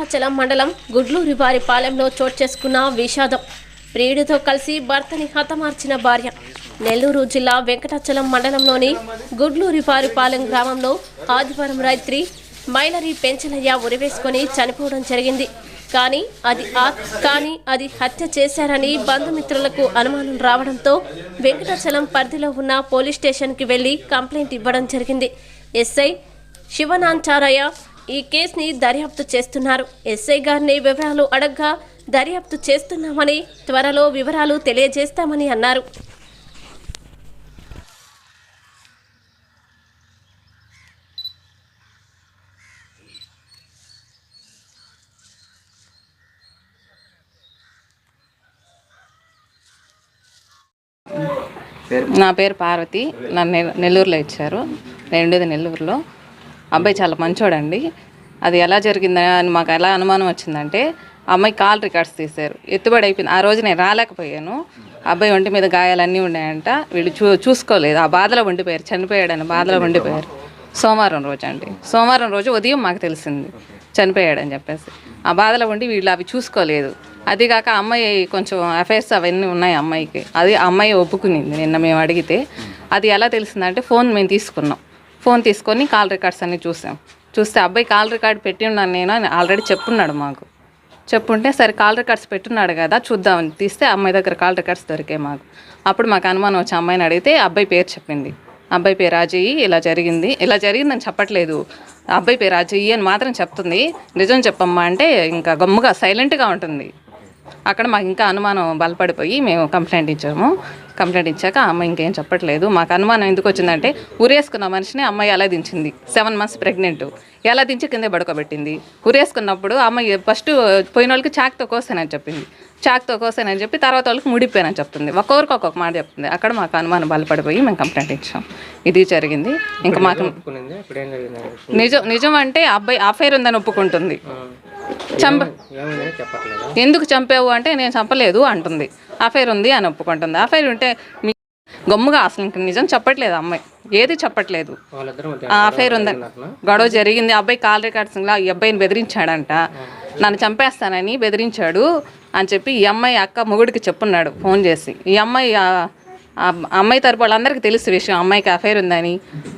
వెంకటాచలం మండలం గుడ్లూరివారిపాలెంలో చోటు చేసుకున్న విషాదం. ప్రియుడితో కలిసి భర్తని హతమార్చిన భార్య. నెల్లూరు జిల్లా వెంకటాచలం మండలంలోని గుడ్లూరివారిపాలెం గ్రామంలో ఆదివారం రాత్రి మైలరి పెంచలయ్య ఉరివేసుకొని చనిపోవడం జరిగింది. కానీ అది హత్య చేశారని బంధుమిత్రులకు అనుమానం రావడంతో వెంకటాచలం పరిధిలో ఉన్న పోలీస్ స్టేషన్కి వెళ్లి కంప్లైంట్ ఇవ్వడం జరిగింది. ఎస్ఐ శివనాంచారయ్య ఈ కేసుని దర్యాప్తు చేస్తున్నారు. ఎస్ఐ గారిని వివరాలు అడగ్గా దర్యాప్తు చేస్తున్నామని, త్వరలో వివరాలు తెలియజేస్తామని అన్నారు. నా పేరు పార్వతి. నన్ను నెల్లూరులో ఇచ్చారు. నేను ఉండేది నెల్లూరులో. అబ్బాయి చాలా మంచోడండి. అది ఎలా జరిగిందని మాకు ఎలా అనుమానం వచ్చిందంటే, అమ్మాయి కాల్ రికార్డ్స్ తీశారు. ఎత్తుబడి అయిపోయింది. ఆ రోజు నేను రాలేకపోయాను. అబ్బాయి ఒంటి మీద గాయాలన్నీ ఉన్నాయంట. వీళ్ళు చూసుకోలేదు. ఆ బాధలో ఉండిపోయారు. చనిపోయాడని బాధలో ఉండిపోయారు. సోమవారం రోజు అండి. సోమవారం రోజు ఉదయం మాకు తెలిసింది చనిపోయాడని చెప్పేసి. ఆ బాధలో ఉండి వీళ్ళు అవి చూసుకోలేదు. అదిగాక అమ్మాయి కొంచెం అఫైర్స్ అవన్నీ ఉన్నాయి అమ్మాయికి. అది అమ్మాయి ఒప్పుకునింది నిన్న మేము అడిగితే. అది ఎలా తెలిసిందంటే, ఫోన్ మేము తీసుకున్నాం. ఫోన్ తీసుకొని కాల్ రికార్డ్స్ అన్నీ చూస్తే అబ్బాయి కాల్ రికార్డ్ పెట్టి ఉన్నాను నేను అని ఆల్రెడీ చెప్పున్నాడు మాకు. చెప్పుంటే సరే కాల్ రికార్డ్స్ పెట్టున్నాడు కదా చూద్దామని తీస్తే అమ్మాయి దగ్గర కాల్ రికార్డ్స్ దొరికాయి మాకు. అప్పుడు మాకు అనుమానం వచ్చి అమ్మాయిని అడిగితే అబ్బాయి పేరు చెప్పింది. అబ్బాయి పేరు అజయ్, ఇలా జరిగిందని చెప్పట్లేదు. అబ్బాయి పేరు అజయ్ అని మాత్రం చెప్తుంది. నిజం చెప్పమ్మా అంటే ఇంకా గమ్ముగా సైలెంట్గా ఉంటుంది. అక్కడ మాకు ఇంకా అనుమానం బలపడిపోయి మేము కంప్లైంట్ ఇచ్చాము. కంప్లైంట్ ఇచ్చాక అమ్మాయి ఇంకేం చెప్పట్లేదు. మాకు అనుమానం ఎందుకు వచ్చిందంటే, ఉరేసుకున్న మనిషిని అమ్మాయి ఎలా దించింది. 7 months ప్రెగ్నెంట్. ఎలా దించి కింద పడుకోబెట్టింది. ఉరేసుకున్నప్పుడు అమ్మాయి ఫస్ట్ పోయిన వాళ్ళకి చాక్తో కోసానని చెప్పింది. చాక్తో కోసానని చెప్పి తర్వాత వాళ్ళకి ముడిపోయానని చెప్తుంది. ఒక్కొక్కరికి ఒక్కొక్క మాట చెప్తుంది. అక్కడ మాకు అనుమానం బలపడిపోయి మేము కంప్లైంట్ ఇచ్చాం. ఇది జరిగింది. ఇంకా మాకు నిజం అంటే అబ్బాయి అఫైర్ ఉందని ఒప్పుకుంటుంది. ఎందుకు చంపావు అంటే నేను చంపలేదు అంటుంది. అఫైర్ ఉంది అని ఒప్పుకుంటుంది. అఫైర్ ఉంటే గమ్ముగా అసలు ఇంక నిజం చెప్పట్లేదు అమ్మాయి. ఏది చెప్పట్లేదు. అఫైర్ ఉందని గొడవ జరిగింది. అబ్బాయి కాల్ రికార్డ్స్లో ఈ అబ్బాయిని బెదిరించాడంట. నన్ను చంపేస్తానని బెదిరించాడు అని చెప్పి ఈ అమ్మాయి అక్క మొగుడికి చెప్పున్నాడు ఫోన్ చేసి. ఈ అమ్మాయి తరపు వాళ్ళందరికీ తెలుసు విషయం, అమ్మాయికి అఫైర్ ఉందని.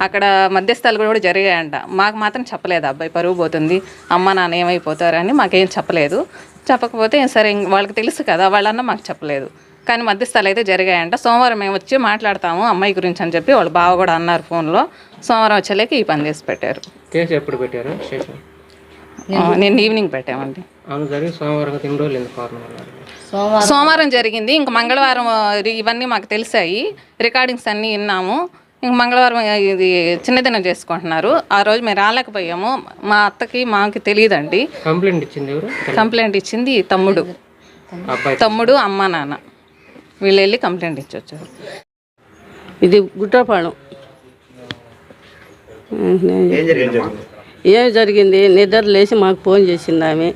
అక్కడ మధ్యస్థాలు కూడా జరిగాయంట. మాకు మాత్రం చెప్పలేదు. అబ్బాయి పరువు పోతుంది, అమ్మ నాన్న ఏమైపోతారు అని మాకేం చెప్పలేదు. చెప్పకపోతే సరే వాళ్ళకి తెలుసు కదా, వాళ్ళన్నా మాకు చెప్పలేదు. కానీ మధ్యస్థాలు అయితే జరిగాయంట. సోమవారం మేము వచ్చి మాట్లాడతాము అమ్మాయి గురించి అని చెప్పి వాళ్ళ బావ కూడా అన్నారు ఫోన్లో. సోమవారం వచ్చేలేక ఈ పని చేసి పెట్టారు. కేసు ఎప్పుడు పెట్టారు? నేను ఈవినింగ్ పెట్టామండి. సోమవారం జరిగింది. ఇంక మంగళవారం ఇవన్నీ మాకు తెలిసాయి. రికార్డింగ్స్ అన్నీ విన్నాము. ఇంక మంగళవారం ఇది చిన్నదినం చేసుకుంటున్నారు. ఆ రోజు మేము రాలేకపోయాము. మా అత్తకి మాకు తెలియదండి. కంప్లైంట్ ఇచ్చింది తమ్ముడు అమ్మ నాన్న వీళ్ళు వెళ్ళి కంప్లైంట్ ఇచ్చొచ్చారు. ఇది గుట్రపాళెం. ఏం జరిగింది, నిద్ర లేచి మాకు ఫోన్ చేసింది ఆమె.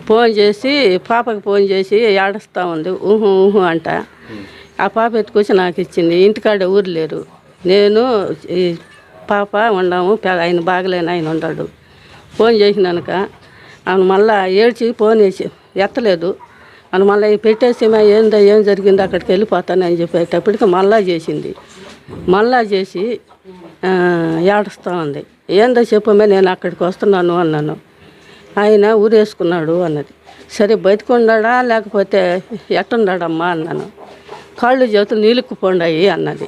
ఫోన్ చేసి పాపకి ఫోన్ చేసి ఏడుస్తూ ఉంది. ఊహు అంట. ఆ పాప ఎత్తుకొచ్చి నాకు ఇచ్చింది. ఇంటికాడ ఊరు లేరు. నేను ఈ పాప ఉన్నాము. ఆయన బాగలేని ఆయన ఉన్నాడు. ఫోన్ చేసినాక ఆమె మళ్ళీ ఏడ్చి ఫోన్ వేసి ఎత్తలేదు. అని మళ్ళీ పెట్టేసి ఏం జరిగింది అక్కడికి వెళ్ళిపోతానని చెప్పేటప్పటికి మళ్ళా చేసి ఏడుస్తూ ఉంది. ఏందో చెప్పమే, నేను అక్కడికి వస్తున్నాను అన్నాను. ఆయన ఊరేసుకున్నాడు అన్నది. సరే బతికున్నాడా లేకపోతే ఎట్టున్నాడమ్మా అన్నాను. కాళ్ళు చేతులు నీళ్ళుక్కుపోండాయి అన్నది.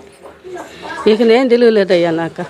ఇక నేను తెలియలేదయ్యా నాకు.